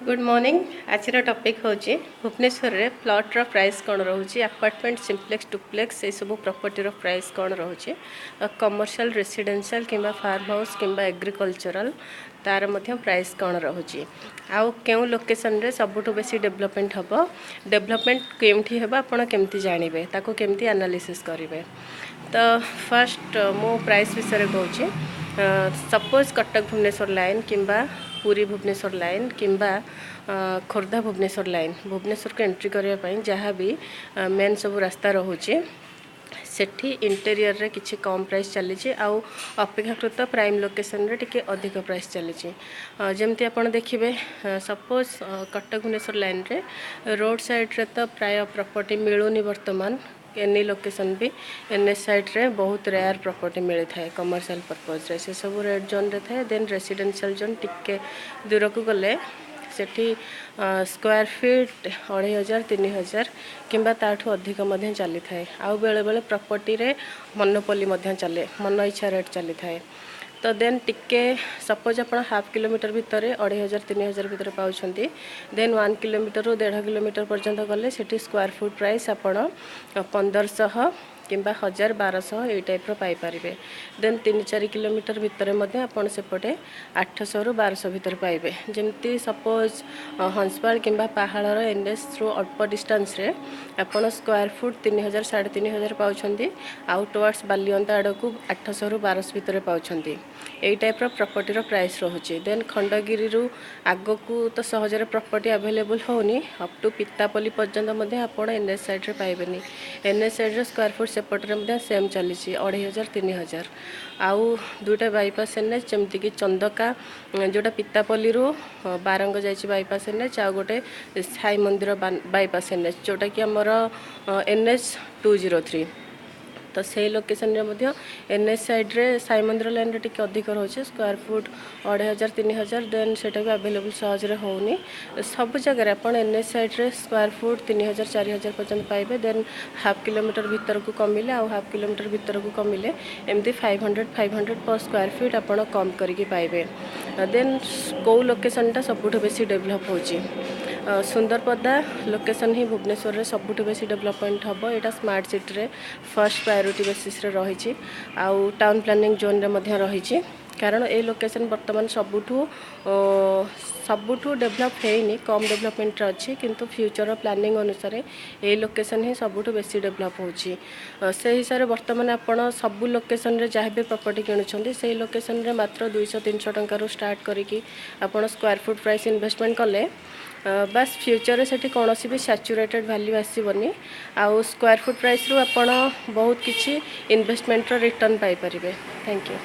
Good morning. आज topic हूँ भुवनेश्वर रे प्लॉट रो प्राइस कौन रोचे, अपार्टमेंट सिंप्लेक्स डुप्लेक्स ये सब प्रॉपर्टी रो प्राइस कौन रोचे, कमर्शियल रेसिडेंशियल किंबा फार्म हाउस किंबा एग्रीकल्चरल तार मध्य प्राइस कौन रोचे, आउ क्यों लोकेशन रे सबुठु बेसी डेवलपमेंट हम, डेवलपमेंट केमठी हेबा आपण केमती जानिबे, ताको केमती एनालिसिस करिवे। तो फर्स्ट मो प्राइस विषय कहूँ। सपोज कटक भुवनेश्वर लाइन किंबा पुरी भुवनेश्वर लाइन किंबा खोर्धा भुवनेश्वर लाइन भुवनेश्वर को एंट्री करने जहाँ भी मेन सब रास्ता रोचे सेठी इंटेरियर रे किछि कम प्राइस चली आउ अपेक्षाकृत प्राइम लोकेशन रे टिके अधिक प्राइस चली जमती आपण देखिबे। सपोज कटक भुवनेश्वर लाइन रे रोड साइड रे तो प्राय प्रॉपर्टी मिलूनी वर्तमान एनी लोकेशन भी एनएस साइड रे बहुत रेयर प्रॉपर्टी मिली थाए कमर्शियल पर्पज रे से सब रेड जोन रे थाए। देन रेसिडेंशियल जोन टिके दूर को गले सेठी स्क्वायर फीट 2500 3000 किंबा ताठू अधिक मध्य चली थाए। आउ बेले बेले प्रॉपर्टी रे मोनोपोली मध्य चले, मन इच्छा रेट चली थाए। तो देन टिके सपोज आप हाफ किलोमीटर भितर 2500 3000 भितर पाउछंती। देन 1 किलोमीटर रू 1.5 किलोमीटर पर्यंत गले सेठी स्क्वायर फुट प्राइस आपण 1500 किंबा 1000 1200 ये टाइप रो पाई पारिबे। देन 3-4 किलोमीटर भितर मध्य आपण सेपटे 800 रू 1200 भितर पाइबे। जेमती सपोज हंसपाल किंबा पहाड़ एनएस थ्रू अल्प डिस्टेंस रे आपण स्क्वायर फुट 3000 3500 पाउछंती, आउ टुवर्ड्स बालियंता आड़ को 800 रू 1200 भितर पाउछंती। यही टाइप रो प्रॉपर्टी रो प्राइस रोचे। देन खंडगिरी रू आगो को तो सहजरे प्रॉपर्टी अवेलेबल होनी, अप टू पितापल्ली पर्यंत मध्य आपण एनएस साइड रे पाइबेनी। एनएस साइड रे स्क्वायर फुट सेपटे मध्य सेम चली 2500 3000। आउ दुईटा बाईपास एनएच जमती कि चंदका जोटा पितापल्ली रू बारंग जाइए बाईपास एनएच, आउ गोटे साई मंदिर बाईपास एनएच जोटा कि आमर एनएच 203। तो से लोकेशन रे मध्य एनएस साइड रे साई मंदिर लाइन रे टिके अधिक रोचे स्क्वायर फुट 2500 3000। देन सेटा भी अवेलेबल सहज रे होनी सब जगह अपन एनएस साइड रे स्क्वायर फुट 3000 4000 पर्यंत पाइबे। देन हाफ किलोमीटर भीतर को कमिले आउ हाफ किलोमीटर भीतर को कमिले एमती 500 पर स्क्वायर फीट आपण कम करके पाइबे। देन कौ लोकेशनटा सबुठ बेसी डेवलप होची, सुंदरपदा लोकेशन ही भुवनेश्वर रे सबुठ बेसी डेवलपमेंट हम। यहाँ स्मार्ट सिटी रे फर्स्ट प्रायोरिटी बेसिस रे रही, आउ टाउन प्लानिंग जोन रे मध्य रही। कारण ए लोकेशन वर्तमान सबुठू डेवलप है कम डेवलपमेंट अच्छी, किंतु फ्यूचर प्लानिंग अनुसार ये लोकेशन ही सबुठू बेसी डेवलप होची। से हिसाब से वर्तमान आपण सबू लोकेशन रे जहाँ भी प्रॉपर्टी किणुछंती से लोकेशन रे मात्र 200-300 टंका स्टार्ट करिकी आपण स्क्वायर फुट प्राइस इन्वेस्टमेंट कले बस फ्यूचर से कौन भी सैचुरेटेड वैल्यू आसबनी, आउ स्क्वायर फुट प्राइस रू आपण बहुत किसी इन्वेस्टमेंट रिटर्न पाई परिबे। Thank you.